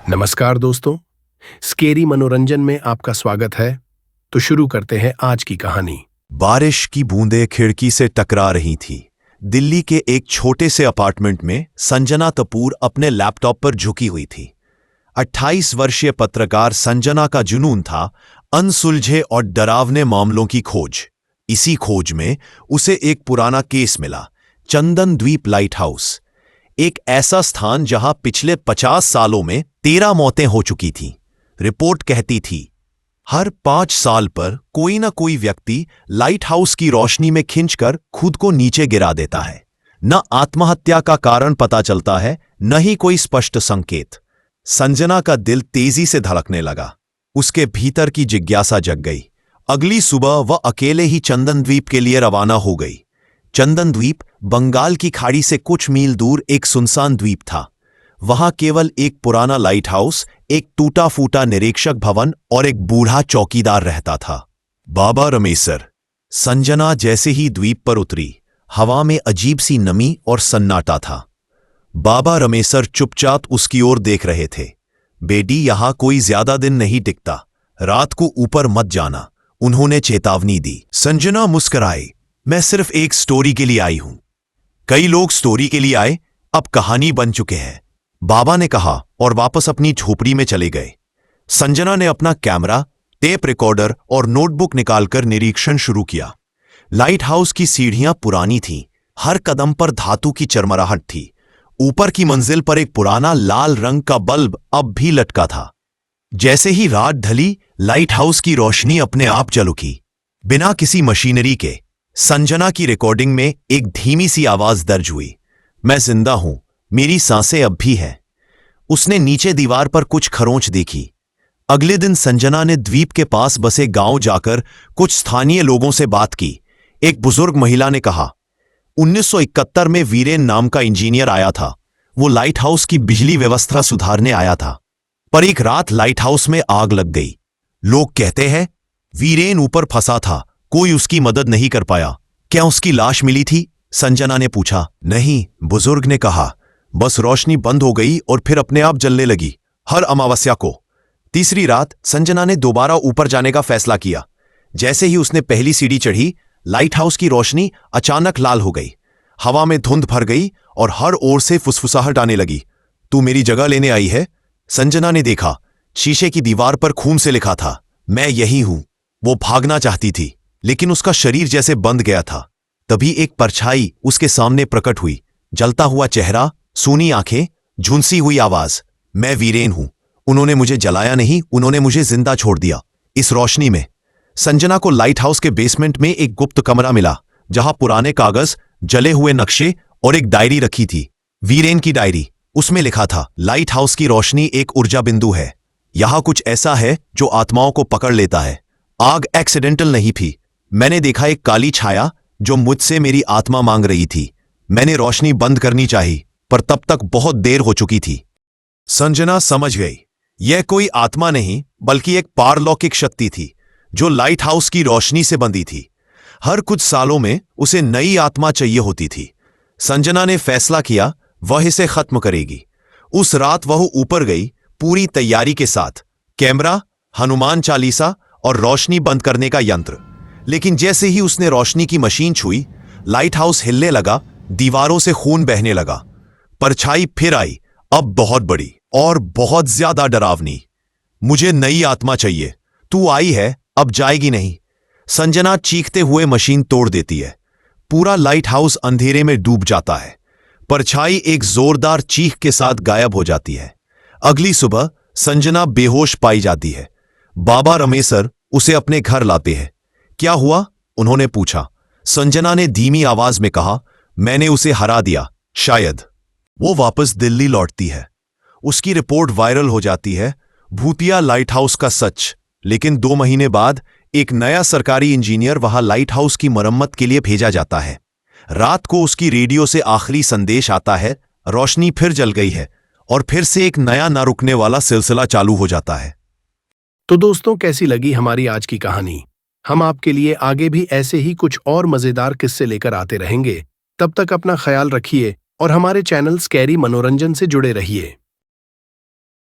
नमस्कार दोस्तों, स्केरी मनोरंजन में आपका स्वागत है। तो शुरू करते हैं आज की कहानी। बारिश की बूंदें खिड़की से टकरा रही थी। दिल्ली के एक छोटे से अपार्टमेंट में संजना कपूर अपने लैपटॉप पर झुकी हुई थी। 28 वर्षीय पत्रकार संजना का जुनून था अनसुलझे और डरावने मामलों की खोज। इसी खोज में उसे एक पुराना केस मिला, चंदन द्वीप लाइट हाउस, एक ऐसा स्थान जहां पिछले 50 सालों में 13 मौतें हो चुकी थीं। रिपोर्ट कहती थी हर 5 साल पर कोई ना कोई व्यक्ति लाइट हाउस की रोशनी में खिंचकर खुद को नीचे गिरा देता है। न आत्महत्या का कारण पता चलता है, न ही कोई स्पष्ट संकेत। संजना का दिल तेजी से धड़कने लगा। उसके भीतर की जिज्ञासा जग गई। अगली सुबह वह अकेले ही चंदन द्वीप के लिए रवाना हो गई। चंदन द्वीप बंगाल की खाड़ी से कुछ मील दूर एक सुनसान द्वीप था। वहां केवल एक पुराना लाइट हाउस, एक टूटा फूटा निरीक्षक भवन और एक बूढ़ा चौकीदार रहता था, बाबा रमेसर। संजना जैसे ही द्वीप पर उतरी, हवा में अजीब सी नमी और सन्नाटा था। बाबा रमेसर चुपचाप उसकी ओर देख रहे थे। बेटी, यहां कोई ज्यादा दिन नहीं टिकता, रात को ऊपर मत जाना, उन्होंने चेतावनी दी। संजना मुस्कुराई। मैं सिर्फ एक स्टोरी के लिए आई हूं। कई लोग स्टोरी के लिए आए, अब कहानी बन चुके हैं, बाबा ने कहा और वापस अपनी झोपड़ी में चले गए। संजना ने अपना कैमरा, टेप रिकॉर्डर और नोटबुक निकालकर निरीक्षण शुरू किया। लाइट हाउस की सीढ़ियां पुरानी थीं, हर कदम पर धातु की चरमराहट थी। ऊपर की मंजिल पर एक पुराना लाल रंग का बल्ब अब भी लटका था। जैसे ही रात ढली, लाइट हाउस की रोशनी अपने आप जल उठी, बिना किसी मशीनरी के। संजना की रिकॉर्डिंग में एक धीमी सी आवाज दर्ज हुई, मैं जिंदा हूं, मेरी सांसें अब भी हैं। उसने नीचे दीवार पर कुछ खरोंच देखी। अगले दिन संजना ने द्वीप के पास बसे गांव जाकर कुछ स्थानीय लोगों से बात की। एक बुजुर्ग महिला ने कहा 1971 में वीरेन नाम का इंजीनियर आया था। वो लाइट हाउस की बिजली व्यवस्था सुधारने आया था, पर एक रात लाइट हाउस में आग लग गई। लोग कहते हैं वीरेन ऊपर फंसा था, कोई उसकी मदद नहीं कर पाया। क्या उसकी लाश मिली थी? संजना ने पूछा। नहीं, बुजुर्ग ने कहा, बस रोशनी बंद हो गई और फिर अपने आप जलने लगी, हर अमावस्या को। तीसरी रात संजना ने दोबारा ऊपर जाने का फैसला किया। जैसे ही उसने पहली सीढ़ी चढ़ी, लाइट हाउस की रोशनी अचानक लाल हो गई। हवा में धुंध भर गई और हर ओर से फुसफुसाहट आने लगी। तू मेरी जगह लेने आई है? संजना ने देखा, शीशे की दीवार पर खून से लिखा था, मैं यही हूं। वो भागना चाहती थी, लेकिन उसका शरीर जैसे बंध गया था। तभी एक परछाई उसके सामने प्रकट हुई, जलता हुआ चेहरा, सूनी आंखें, झुंसी हुई आवाज, मैं वीरेन हूं। उन्होंने मुझे जलाया नहीं, उन्होंने मुझे जिंदा छोड़ दिया। इस रोशनी में संजना को लाइट हाउस के बेसमेंट में एक गुप्त कमरा मिला, जहां पुराने कागज, जले हुए नक्शे और एक डायरी रखी थी, वीरेन की डायरी। उसमें लिखा था, लाइट हाउस की रोशनी एक ऊर्जा बिंदु है। यहां कुछ ऐसा है जो आत्माओं को पकड़ लेता है। आग एक्सीडेंटल नहीं थी। मैंने देखा एक काली छाया जो मुझसे मेरी आत्मा मांग रही थी। मैंने रोशनी बंद करनी चाहिए, पर तब तक बहुत देर हो चुकी थी। संजना समझ गई, यह कोई आत्मा नहीं बल्कि एक पारलौकिक शक्ति थी जो लाइट हाउस की रोशनी से बंधी थी। हर कुछ सालों में उसे नई आत्मा चाहिए होती थी। संजना ने फैसला किया वह इसे खत्म करेगी। उस रात वह ऊपर गई, पूरी तैयारी के साथ, कैमरा, हनुमान चालीसा और रोशनी बंद करने का यंत्र। लेकिन जैसे ही उसने रोशनी की मशीन छुई, लाइट हाउस हिलने लगा, दीवारों से खून बहने लगा। परछाई फिर आई, अब बहुत बड़ी और बहुत ज्यादा डरावनी। मुझे नई आत्मा चाहिए, तू आई है, अब जाएगी नहीं। संजना चीखते हुए मशीन तोड़ देती है। पूरा लाइट हाउस अंधेरे में डूब जाता है। परछाई एक जोरदार चीख के साथ गायब हो जाती है। अगली सुबह संजना बेहोश पाई जाती है। बाबा रमेसर उसे अपने घर लाते हैं। क्या हुआ? उन्होंने पूछा। संजना ने धीमी आवाज में कहा, मैंने उसे हरा दिया, शायद। वो वापस दिल्ली लौटती है। उसकी रिपोर्ट वायरल हो जाती है, भूतिया लाइट हाउस का सच। लेकिन 2 महीने बाद एक नया सरकारी इंजीनियर वहां लाइट हाउस की मरम्मत के लिए भेजा जाता है। रात को उसकी रेडियो से आखिरी संदेश आता है, रोशनी फिर जल गई है, और फिर से एक नया ना रुकने वाला सिलसिला चालू हो जाता है। तो दोस्तों, कैसी लगी हमारी आज की कहानी? हम आपके लिए आगे भी ऐसे ही कुछ और मजेदार किस्से लेकर आते रहेंगे। तब तक अपना ख्याल रखिए और हमारे चैनल स्कैरी मनोरंजन से जुड़े रहिए।